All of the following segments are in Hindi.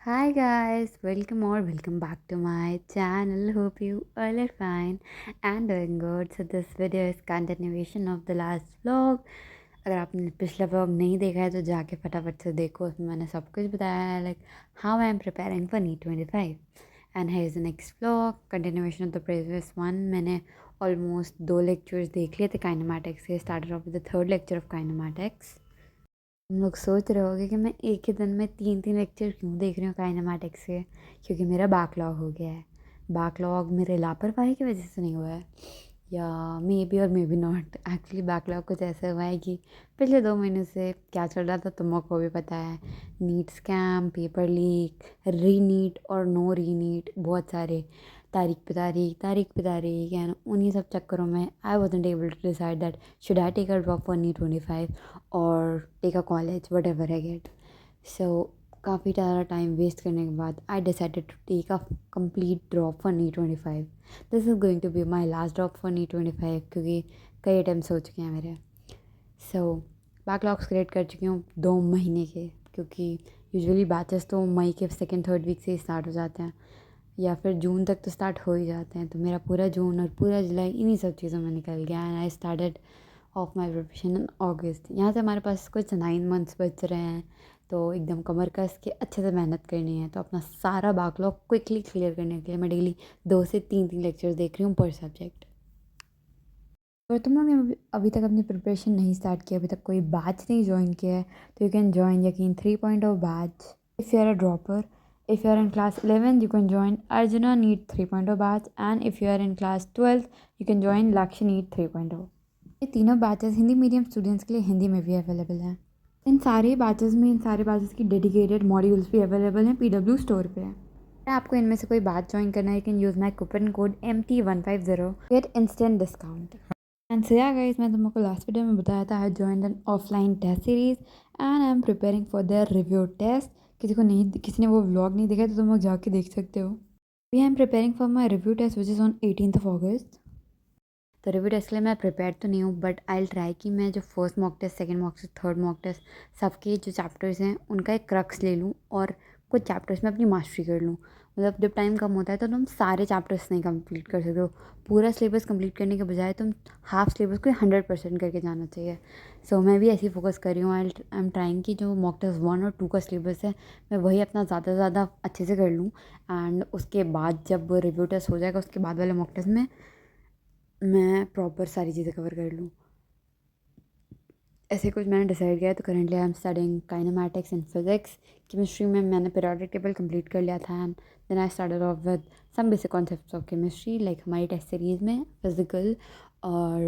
Hi guys, welcome or welcome back to my channel. Hope you all are fine and doing good. So this video is continuation of the last vlog. अगर आपने पिछला व्लॉग नहीं देखा है तो जाके फटाफट से देखो, उसमें मैंने सब कुछ बताया है like how I am preparing for NEET 25 and here is the next vlog continuation of the previous one. मैंने ऑलमोस्ट 2 लेक्चर्स देख लिए थे काइनेमैटिक्स के. Started off with the third lecture of kinematics. तुम लोग सोच रहे होगे कि मैं एक ही दिन में 3 लेक्चर क्यों देख रही हूँ काइनेमैटिक्स के. क्योंकि मेरा बैकलॉग हो गया है. बैकलॉग मेरे लापरवाही की वजह से नहीं हुआ है, या मे बी और may be not. Actually backlog कुछ ऐसा हुआ है कि पिछले 2 महीने से क्या चल रहा था तुम लोग को भी पता है. नीट स्कैम, पेपर लीक, री नीट और नो री नीट, बहुत सारे तारीख पे तारीख एंड उन्हीं सब चक्करों में I wasn't able to decide that should I take a drop for NEET 25 और take a college whatever I get. So काफ़ी ज़्यादा टाइम वेस्ट करने के बाद I decided to take a complete drop for NEET 25. This is going to be my last drop for NEET 25 क्योंकि कई अटैम्प्ट हो चुके हैं मेरे. सो बैकलॉग्स क्रिएट कर चुकी हूँ 2 महीने के, क्योंकि यूजुअली बैचेस तो मई के सेकेंड थर्ड वीक से ही स्टार्ट हो जाते हैं या फिर जून तक तो स्टार्ट हो ही जाते हैं. तो मेरा पूरा जून और पूरा जुलाई इन्हीं सब चीज़ों में निकल गया and I started off my preparation in August. यहाँ से हमारे पास कुछ 9 मंथ्स बच रहे हैं, तो एकदम कमर कस के अच्छे से मेहनत करनी है. तो अपना सारा बैकलॉग क्विकली क्लियर करने के लिए मैं डेली 2 से 3 लेक्चर्स देख रही हूँ पर सब्जेक्ट. अगर तुम लोग ने अभी तक अपनी प्रिपरेशन नहीं स्टार्ट किया, अभी तक कोई बैच नहीं ज्वाइन किया है, तो you can join Yakeen 3.0 batch. If you are a dropper, if you are in class 11 you can join Arjuna NEET 3.0 batch, and if you are in class 12 you can join Lakshya NEET 3.0. ये तीनों बैचेस हिंदी मीडियम स्टूडेंट्स के लिए हिंदी में भी अवेलेबल हैं. इन सारे बैचेस की डेडिकेटेड मॉड्यूल्स भी अवेलेबल हैं PW स्टोर पे. अगर आपको इनमें से कोई बैच ज्वाइन करना है, you can use my coupon code MT150 get instant discount. And so yeah guys, मैं तुमको लास्ट वीडियो में बताया था I joined an offline test series and I am preparing for their review test. किसी ने वो व्लॉग नहीं देखा तो तुम लोग जाके देख सकते हो. We I am preparing for my review test which is on 18th of August. तो रिव्यू टेस्ट के लिए मैं प्रिपेयर तो नहीं हूँ, बट आई विल ट्राई कि मैं जो first mock test, second mock test, third mock test, सबके जो चैप्टर्स हैं उनका एक क्रक्स ले लूँ और कुछ चैप्टर्स में अपनी मास्टरी कर लूँ. मतलब जब टाइम कम होता है तो तुम सारे चैप्टर्स नहीं कंप्लीट कर सकते हो. पूरा सिलेबस कंप्लीट करने के बजाय तुम हाफ सिलेबस को 100% करके जाना चाहिए. सो मैं भी ऐसे ही फोकस कर रही हूँ. आई एम ट्राइंग कि जो मॉक टेस्ट 1 और 2 का सिलेबस है मैं वही अपना ज़्यादा से ज़्यादा अच्छे से कर लूँ. एंड उसके बाद जब रिव्यू टेस्ट हो जाएगा उसके बाद वाले मॉक टेस्ट में मैं प्रॉपर सारी चीज़ें कवर कर लूँ. ऐसे कुछ मैंने डिसाइड किया है. तो currently I am studying kinematics and physics. Chemistry में मैंने पीरियोडिक टेबल कंप्लीट कर लिया था and then I started off with some basic concepts of chemistry like हमारी टेस्ट सीरीज़ में फिज़िकल और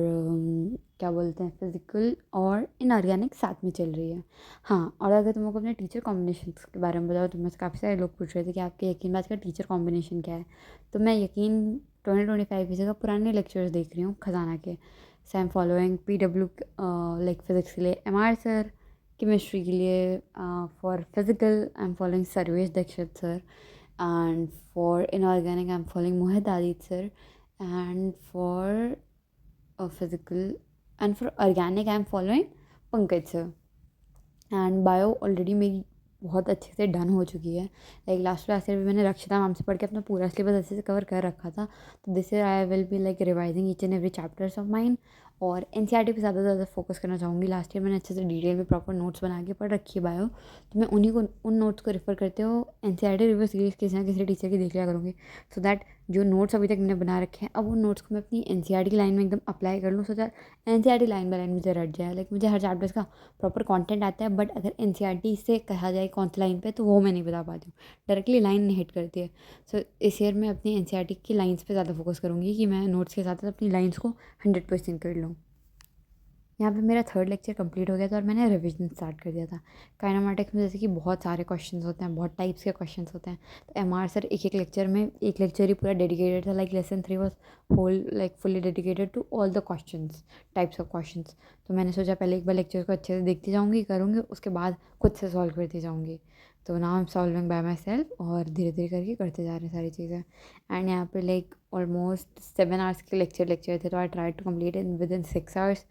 क्या बोलते हैं, फिज़िकल और इनऑर्गेनिक साथ में चल रही है. हाँ, और अगर तुम लोग अपने टीचर कॉम्बिनेशन के बारे में बताओ तो मुझसे काफ़ी सारे लोग पूछ रहे थे कि आपके यकीन बैच का टीचर कॉम्बिनेशन क्या है. तो मैं यकीन 2025 की जगह पुराने लेक्चर्स देख रही हूँ खजाना के. So I am following PW like physics के लिए MR सर, केमिस्ट्री के लिए for physical I am following Sarvesh Dixit sir, and for inorganic I am following Mohit Aditya sir, and for physical and for organic I am following Pankaj sir. And bio already मेरी बहुत अच्छे से डन हो चुकी है. लाइक लास्ट ईयर भी मैंने रक्षिता मैम से पढ़ के अपना पूरा सिलेबस अच्छे से कवर कर रखा था. तो this year I will be like revising each and every chapters of mind और NCERT पे ज़्यादा से ज़्यादा फोकस करना चाहूँगी. लास्ट ईयर मैंने अच्छे से डिटेल में प्रॉपर नोट्स बना के पढ़ रखी है बायो, तो मैं उन नोट्स को रेफर करते हो NCERT रिव्यू सीरीज़ किसी ना किसी टीचर की देख लिया करूँगी. सो दैट जो नोट्स अभी तक मैंने बना रखे हैं अब उन नोट्स को मैं अपनी NCERT की लाइन में एकदम अप्लाई कर लूँ. So that NCERT line by line मुझे रट जाए. लाइक मुझे हर चैप्टर्स का प्रॉपर कंटेंट आता है, बट अगर NCERT से कहा जाए कौन सी लाइन पे तो वो मैं नहीं बता पाती हूँ. डायरेक्टली लाइन नहीं हिट करती है. सो इस ईयर मैं अपनी NCERT की लाइन्स पे ज़्यादा फोकस करूँगी कि मैं नोट्स के साथ साथ अपनी लाइन्स को 100% कर लूँ. यहाँ पे मेरा थर्ड लेक्चर कंप्लीट हो गया था और मैंने रिवीजन स्टार्ट कर दिया था. काइनेमैटिक्स में जैसे कि बहुत सारे क्वेश्चंस होते हैं, बहुत टाइप्स के क्वेश्चंस होते हैं. तो MR सर एक लेक्चर में एक लेक्चर ही पूरा डेडिकेटेड था. Like lesson 3 was whole like fully dedicated to all the questions, types of questions. तो मैंने सोचा पहले एक बार लेक्चर को अच्छे से देखती जाऊँगी, करूँगी, उसके बाद खुद से सॉल्व करती जाऊँगी. तो now I am solving bye my self और धीरे धीरे करके करते जा रहे हैं सारी चीज़ें। एंड यहाँ पे लाइक ऑलमोस्ट 7 आवर्स के लेक्चर थे, तो I try to complete in within 6 hours.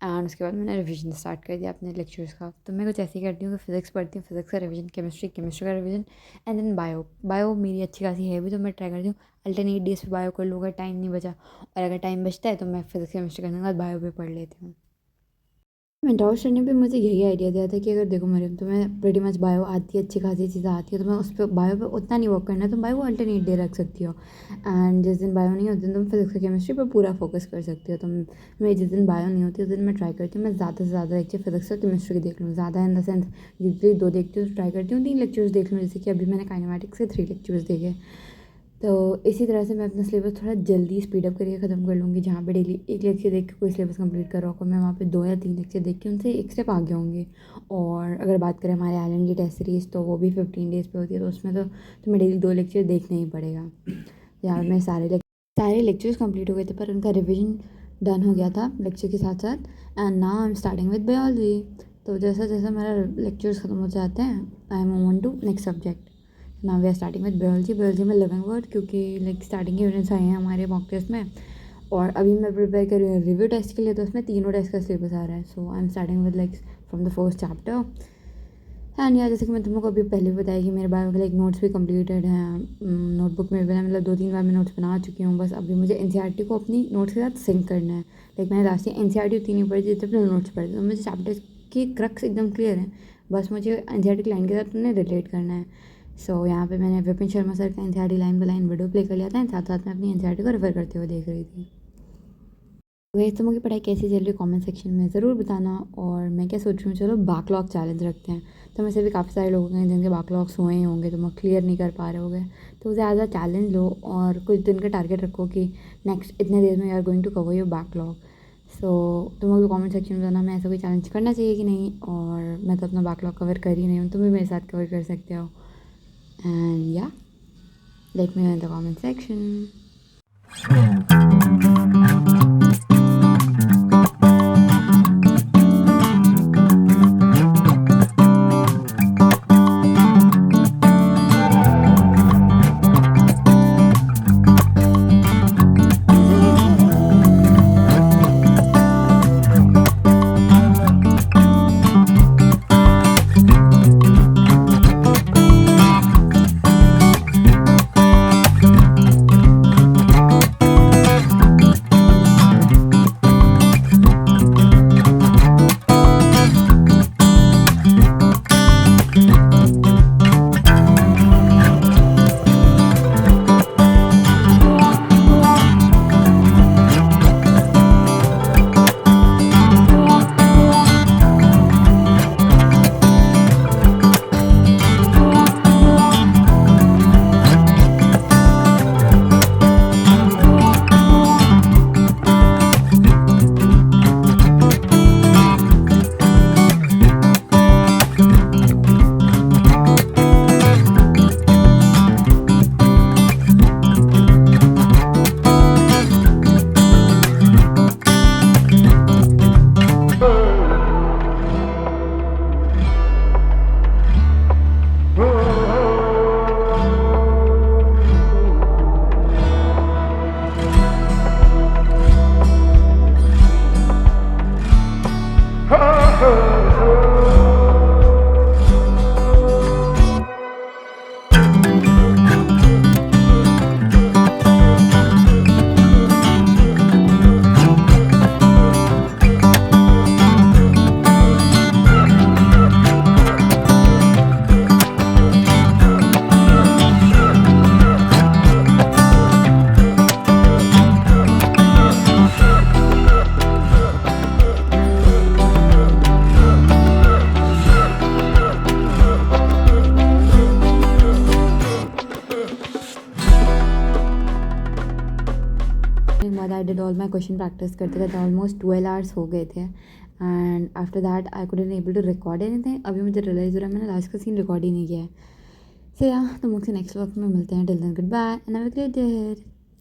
And उसके बाद मैंने रिविजन स्टार्ट कर दिया अपने लेक्चर्स का। तो मैं कुछ ऐसे ही करती हूँ कि फिज़िक्स पढ़ती हूँ, फिज़िक्स का रिविजन, केमिस्ट्री का रिविजन, एंड देन बायो मेरी अच्छी खासी है भी, तो मैं ट्राई करती हूँ अल्टरनेट डेज पे बायो कर लूँ अगर टाइम नहीं बचा, और अगर टाइम बचता है तो मैं फिज़िक्स केमिस्ट्री करने के बाद बायो भी पढ़ लेती हूँ। मेंटोर करने पे मुझे यही आइडिया दिया था कि अगर देखो मरियम तुम्हें प्रेटी मच बायो आती है, अच्छी खासी चीज़ें आती है, तो मैं उस पर बायो पे उतना नहीं वर्क करना है, तुम बायो को अल्टरनेट डे रख सकती हो। एंड जिस दिन बायो नहीं होती तुम फिजिक्स केमिस्ट्री पर पूरा फोकस कर सकती हो। मैं जिस दिन बायो नहीं होती उस दिन मैं ट्राई करती हूँ मैं ज़्यादा से ज़्यादा लेक्चर फिजिक्स और केमिस्ट्री की देख लूँ, ज़्यादा इन द सेंस यूजली 2 देखती हूँ, तो ट्राई करती हूँ 3 लेक्चर्स देख लूँ, जैसे कि अभी मैंने काइनेमेटिक्स के 3 लेक्चर्स देखे। तो इसी तरह से मैं अपना सिलेबस थोड़ा जल्दी स्पीड अप करके ख़त्म कर लूँगी। जहाँ पे डेली एक लेक्चर देख के कोई सिलेबस कंप्लीट कर रहा होगा, मैं वहाँ पे 2 या 3 लेक्चर देख के उनसे एक स्टेप आगे होंगी। और अगर बात करें हमारे आइलैंड की टेस्ट सीरीज़, तो वो भी 15 डेज़ पे होती है, तो उसमें तो तुम्हें डेली 2 लेक्चर देखना ही पड़ेगा। यहाँ पे मेरे सारे लेक्चर्स कंप्लीट हो गए थे, पर उनका रिविजन डन हो गया था लेक्चर के साथ साथ। And now I am starting with biology. तो जैसा जैसा मेरा लेक्चर्स ख़त्म हो जाते हैं, I move on to next subject. Now we are starting with biology में लिविंग वर्ड, क्योंकि लाइक स्टार्टिंग के यूनिट्स आए हैं हमारे मॉक टेस्ट में, और अभी मैं प्रिपेयर कर रही हूँ रिव्यू टेस्ट के लिए, तो उसमें 3 टेस्ट का सिलेबस आ रहा है। So I am starting with like from the first chapter. And यार जैसे कि मैं तुम लोग को अभी पहले भी बताया कि मेरे बायो के लाइक नोट्स भी कंप्लीटेड हैं, नोटबुक में भी मतलब 2-3 बार मैं नोट्स बना चुकी हूँ। बस अभी मुझे एनसीईआरटी को अपनी नोट्स के साथ सिंक करना है। लाइक मैंने लास्ट ईयर एनसीईआरटी उतनी नहीं पढ़ी जितने अपने नोट्स पढ़े थे, तो मुझे चैप्टर्स की क्रक्स एकदम क्लियर है, बस मुझे एनसीईआरटी की लाइन के साथ उन्हें रिलेट करना है। सो यहाँ पे मैंने विपिन शर्मा सर का NCERT line by line video play कर लिया था, साथ साथ में अपनी एनसीईआरटी को रेफर करते हुए देख रही थी। वही तुम लोग की पढ़ाई कैसी चल रही है कमेंट सेक्शन में ज़रूर बताना। और मैं क्या सोच रही हूँ, चलो बैकलॉग चैलेंज रखते हैं। तो वैसे भी काफ़ी सारे लोग हैं जिनके बैकलॉग्स हुए ही होंगे, तुम लोग क्लियर नहीं कर पा रहे होगे, तो ज़्यादा चैलेंज लो और कुछ दिन का टारगेट रखो कि नेक्स्ट इतने देर में you are going to cover your backlog. So तुम लोग कमेंट सेक्शन में बताना मैं ऐसा कोई चैलेंज करना चाहिए कि नहीं, और मैं तो अपना बैकलॉग कवर कर ही नहीं हूँ, तुम भी मेरे साथ कवर कर सकते हो। एंड या let me know in the comment section. बाद I did all my question practice करते करते ऑलमोस्ट 12 आवर्स हो गए थे। And after that I couldn't able to record anything. अभी मुझे रियलाइज़ हो रहा है मैंने लास्ट का सीन रिकॉर्ड ही नहीं किया है। सो या तो मुझसे नेक्स्ट वक्त में मिलते हैं। Till then goodbye and have a great day.